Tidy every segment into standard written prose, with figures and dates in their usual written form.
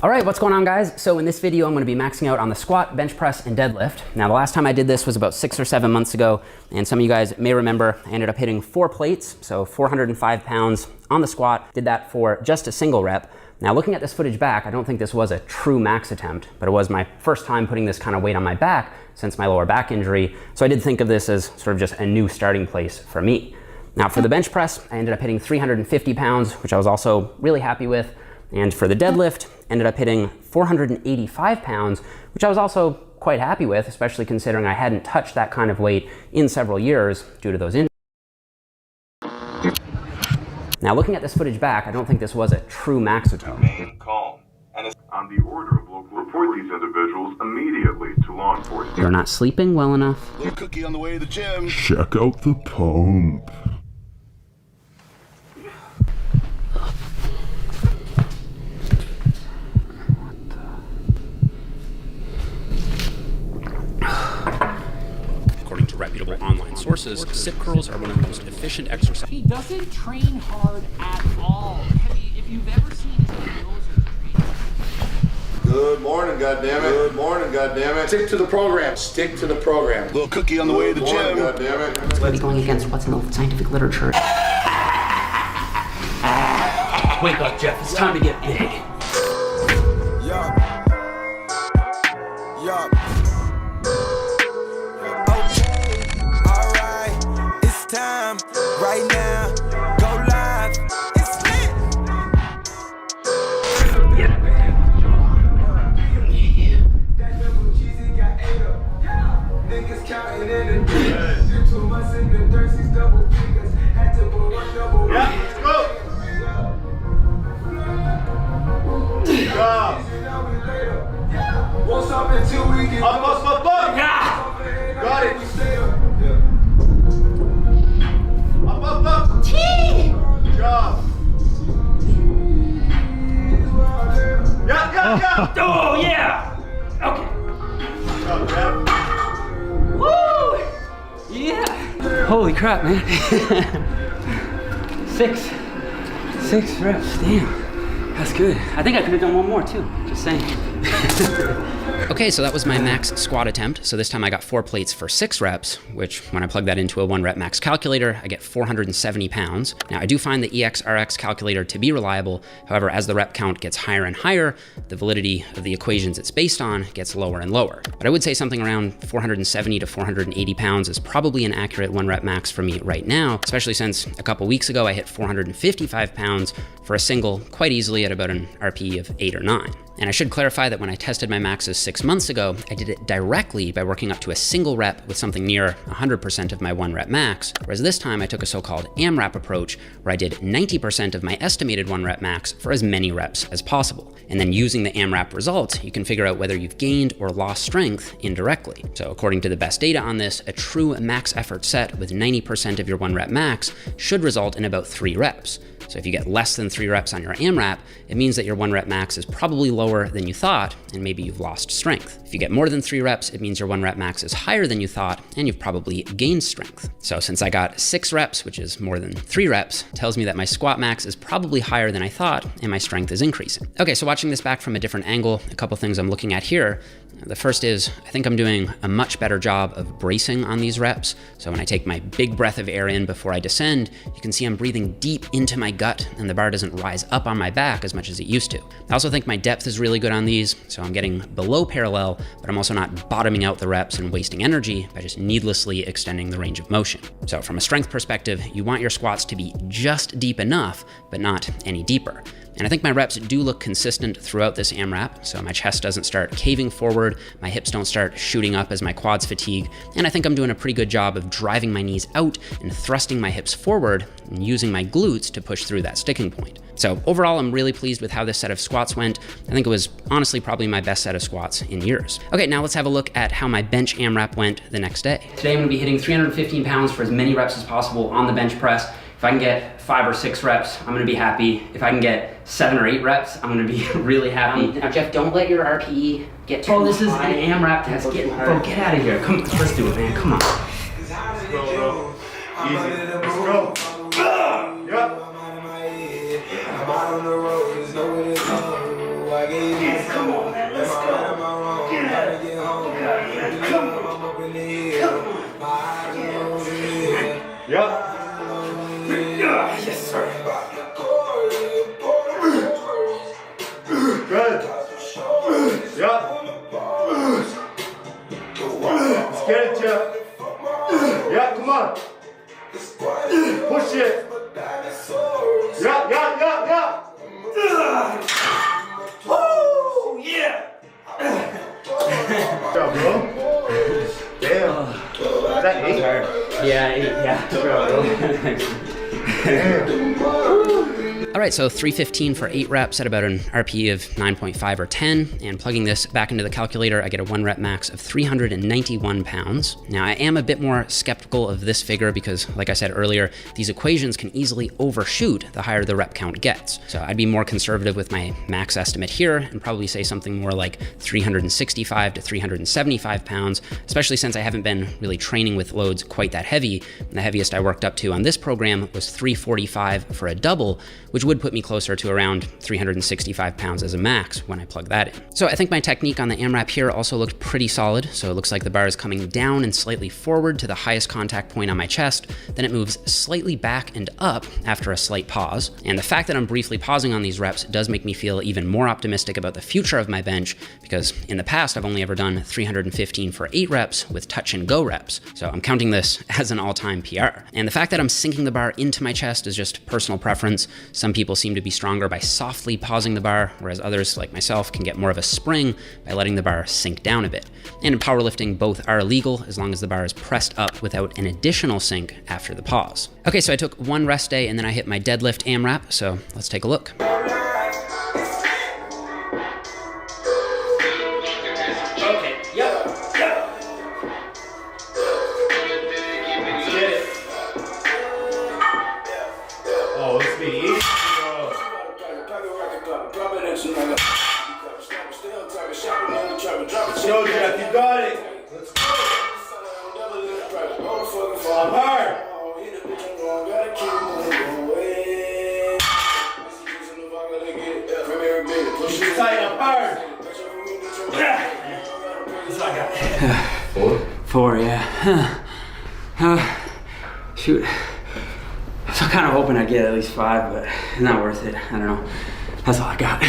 All right, what's going on, guys? So in this video, I'm gonna be maxing out on the squat, bench press, and deadlift. Now, the last time I did this was about 6 or 7 months ago, and some of you guys may remember I ended up hitting 4 plates, so 405 pounds on the squat, did that for just a single rep. Now, looking at this footage back, I don't think this was a true max attempt, but it was my first time putting this kind of weight on my back since my lower back injury, so I did think of this as sort of just a new starting place for me. Now, for the bench press, I ended up hitting 350 pounds, which I was also really happy with. And for the deadlift, ended up hitting 485 pounds, which I was also quite happy with, especially considering I hadn't touched that kind of weight in several years due to those injuries. Now, looking at this footage back, I don't think this was a true max attempt. Remain calm. And is on the order of local, report these individuals immediately to law enforcement. You're not sleeping well enough. Little cookie on the way to the gym. Check out the pump. According to reputable online sources, sit curls are one of the most efficient exercises. He doesn't train hard at all. If you've ever seen his videos or Good morning, goddammit. Good morning, goddammit. Stick to the program. Stick to the program. Little cookie on the way to the gym. Goddammit. We'll be going against what's in the scientific literature. Wake up, Jeff. It's time to get big. Yup. Yup. Okay. Alright. It's time. Right now. Go live. It's lit. That double cheesy got ate up. Niggas counting in the dirt. Did 2 months in the dirt. 6 double figures. Had to put 1 double. Yeah, let's go. Won't stop until we get Up. yeah. Got it. Up. Good job. Yeah. Oh, yeah! Okay. Good job, Jeff. Woo! Yeah! Holy crap, man. 6 reps, damn. That's good. I think I could have done one more too, just saying. Okay, so that was my max squat attempt. So this time I got 4 plates for 6 reps, which when I plug that into a 1 rep max calculator, I get 470 pounds. Now I do find the EXRX calculator to be reliable. However, as the rep count gets higher and higher, the validity of the equations it's based on gets lower and lower. But I would say something around 470 to 480 pounds is probably an accurate 1 rep max for me right now, especially since a couple weeks ago I hit 455 pounds for a single quite easily at about an RPE of 8 or 9. And I should clarify that when I tested my maxes 6 months ago, I did it directly by working up to a single rep with something near 100% of my 1 rep max, whereas this time I took a so-called AMRAP approach where I did 90% of my estimated 1 rep max for as many reps as possible. And then using the AMRAP results, you can figure out whether you've gained or lost strength indirectly. So according to the best data on this, a true max effort set with 90% of your 1 rep max should result in about 3 reps. So if you get less than 3 reps on your AMRAP, it means that your 1 rep max is probably lower than you thought, and maybe you've lost strength. If you get more than 3 reps, it means your 1 rep max is higher than you thought, and you've probably gained strength. So since I got 6 reps, which is more than 3 reps, tells me that my squat max is probably higher than I thought, and my strength is increasing. Okay, so watching this back from a different angle, a couple things I'm looking at here. The first is, I think I'm doing a much better job of bracing on these reps. So when I take my big breath of air in before I descend, you can see I'm breathing deep into my gut and the bar doesn't rise up on my back as much as it used to. I also think my depth is really good on these, so I'm getting below parallel, but I'm also not bottoming out the reps and wasting energy by just needlessly extending the range of motion. So from a strength perspective, you want your squats to be just deep enough, but not any deeper. And I think my reps do look consistent throughout this AMRAP, so my chest doesn't start caving forward, my hips don't start shooting up as my quads fatigue, and I think I'm doing a pretty good job of driving my knees out and thrusting my hips forward and using my glutes to push through that sticking point. So overall, I'm really pleased with how this set of squats went. I think it was honestly probably my best set of squats in years. Okay, now let's have a look at how my bench AMRAP went the next day. Today I'm gonna be hitting 315 pounds for as many reps as possible on the bench press. If I can get 5 or 6 reps, I'm gonna be happy. If I can get 7 or 8 reps, I'm gonna be really happy. Now Jeff, don't let your RPE get too high. Oh, this is an AMRAP test. Bro, get out of here. Come, let's do it, man, come on. Let's go, bro. Easy. Let's go. Yep. I'm out on the road, there's nowhere to go. I gave Come on, man, let's go. Yes, sir. Good. Yeah. Let's get it, Jeff. Yeah, come on. Push it. Yeah. Woo! Yeah! Good job, bro. Damn. Is that 8? Yeah, 8, yeah. All right, so 315 for 8 reps at about an RPE of 9.5 or 10, and plugging this back into the calculator, I get a 1 rep max of 391 pounds. Now, I am a bit more skeptical of this figure because, like I said earlier, these equations can easily overshoot the higher the rep count gets. So I'd be more conservative with my max estimate here and probably say something more like 365 to 375 pounds, especially since I haven't been really training with loads quite that heavy. And the heaviest I worked up to on this program was 345 for a double, which would put me closer to around 365 pounds as a max when I plug that in. So I think my technique on the AMRAP here also looked pretty solid. So it looks like the bar is coming down and slightly forward to the highest contact point on my chest. Then it moves slightly back and up after a slight pause. And the fact that I'm briefly pausing on these reps does make me feel even more optimistic about the future of my bench, because in the past I've only ever done 315 for 8 reps with touch and go reps. So I'm counting this as an all-time PR. And the fact that I'm sinking the bar into my chest is just personal preference. Some people seem to be stronger by softly pausing the bar, whereas others, like myself, can get more of a spring by letting the bar sink down a bit. And in powerlifting, both are illegal as long as the bar is pressed up without an additional sink after the pause. Okay, so I took 1 rest day and then I hit my deadlift AMRAP, so let's take a look. Okay, yep. Oh, this be easy. Yo, Jeff, you got it. Let's go. Up hard. Push it tight, up hard. That's what I got. 4, yeah. Shoot. So I'm kind of hoping I get at least 5, but it's not worth it. I don't know. That's all I got.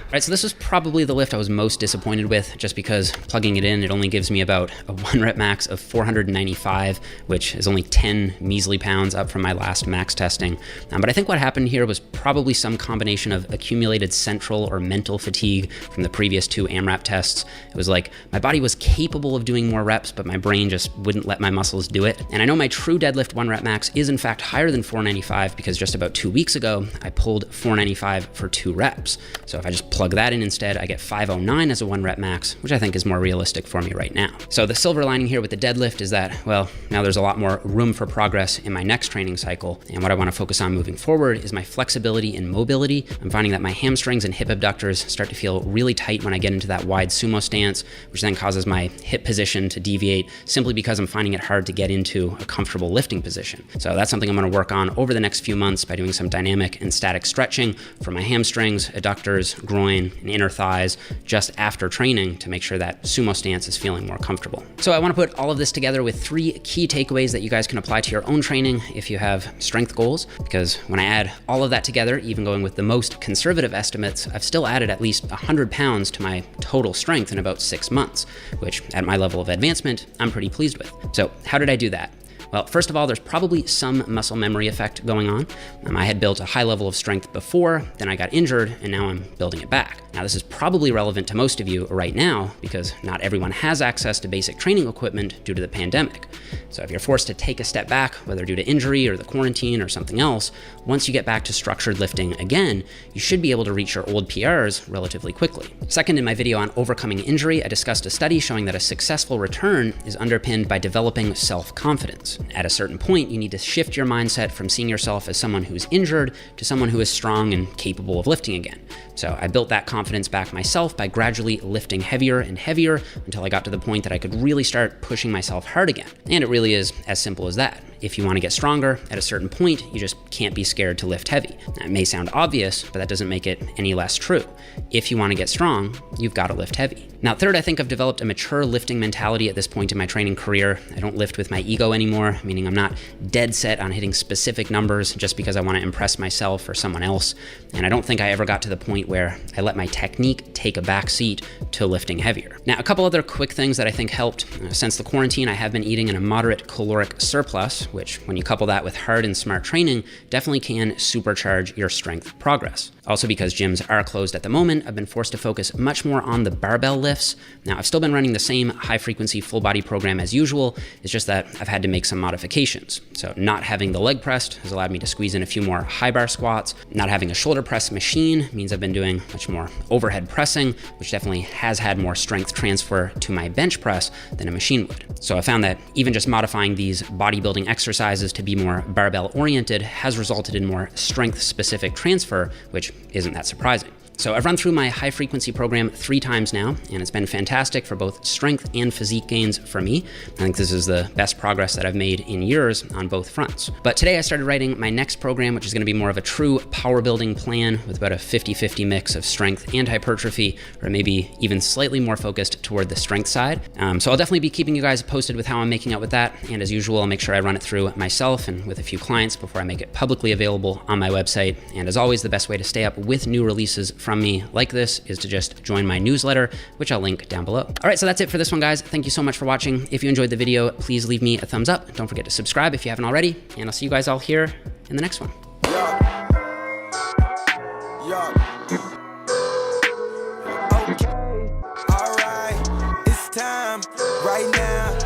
All right, so this was probably the lift I was most disappointed with, just because plugging it in, it only gives me about a 1 rep max of 495, which is only 10 measly pounds up from my last max testing. But I think what happened here was probably some combination of accumulated central or mental fatigue from the previous 2 AMRAP tests. It was like my body was capable of doing more reps, but my brain just wouldn't let my muscles do it. And I know my true deadlift 1 rep max is in fact higher than 495 because just about 2 weeks ago, I pulled 495 for 2 reps. So if I just plug that in instead, I get 509 as a 1 rep max, which I think is more realistic for me right now. So the silver lining here with the deadlift is that, well, now there's a lot more room for progress in my next training cycle. And what I want to focus on moving forward is my flexibility and mobility. I'm finding that my hamstrings and hip abductors start to feel really tight when I get into that wide sumo stance, which then causes my hip position to deviate simply because I'm finding it hard to get into a comfortable lifting position. So that's something I'm going to work on over the next few months by doing some dynamic and static stretching for my hamstrings, adductors, groin, and inner thighs just after training to make sure that sumo stance is feeling more comfortable. So I want to put all of this together with 3 key takeaways that you guys can apply to your own training if you have strength goals, because when I add all of that together, even going with the most conservative estimates, I've still added at least 100 pounds to my total strength in about 6 months, which at my level of advancement, I'm pretty pleased with. So how did I do that? Well, first of all, there's probably some muscle memory effect going on. I had built a high level of strength before, then I got injured, and now I'm building it back. Now, this is probably relevant to most of you right now because not everyone has access to basic training equipment due to the pandemic. So if you're forced to take a step back, whether due to injury or the quarantine or something else, once you get back to structured lifting again, you should be able to reach your old PRs relatively quickly. Second, in my video on overcoming injury, I discussed a study showing that a successful return is underpinned by developing self-confidence. At a certain point, you need to shift your mindset from seeing yourself as someone who's injured to someone who is strong and capable of lifting again. So I built that confidence back myself by gradually lifting heavier and heavier until I got to the point that I could really start pushing myself hard again. And it really is as simple as that. if you want to get stronger, at a certain point, you just can't be scared to lift heavy. Now, it may sound obvious, but that doesn't make it any less true. If you want to get strong, you've got to lift heavy. Now, third, I think I've developed a mature lifting mentality at this point in my training career. I don't lift with my ego anymore, meaning I'm not dead set on hitting specific numbers just because I want to impress myself or someone else. And I don't think I ever got to the point where I let my technique take a back seat to lifting heavier. Now, a couple other quick things that I think helped. Since the quarantine, I have been eating in a moderate caloric surplus, which when you couple that with hard and smart training, definitely can supercharge your strength progress. Also, because gyms are closed at the moment, I've been forced to focus much more on the barbell lifts. Now, I've still been running the same high frequency full body program as usual. It's just that I've had to make some modifications. So not having the leg press has allowed me to squeeze in a few more high bar squats. Not having a shoulder press machine means I've been doing much more overhead pressing, which definitely has had more strength transfer to my bench press than a machine would. So I found that even just modifying these bodybuilding exercises to be more barbell oriented has resulted in more strength specific transfer, which isn't that surprising. So I've run through my high frequency program 3 times now, and it's been fantastic for both strength and physique gains for me. I think this is the best progress that I've made in years on both fronts. But today I started writing my next program, which is going to be more of a true power building plan with about a 50-50 mix of strength and hypertrophy, or maybe even slightly more focused toward the strength side. So I'll definitely be keeping you guys posted with how I'm making out with that. And as usual, I'll make sure I run it through myself and with a few clients before I make it publicly available on my website. And as always, the best way to stay up with new releases from me like this is to just join my newsletter, which I'll link down below. All right, so that's it for this one, guys. Thank you so much for watching. If you enjoyed the video, please leave me a thumbs up. Don't forget to subscribe if you haven't already, and I'll see you guys all here in the next one. Okay, alright, it's time right now.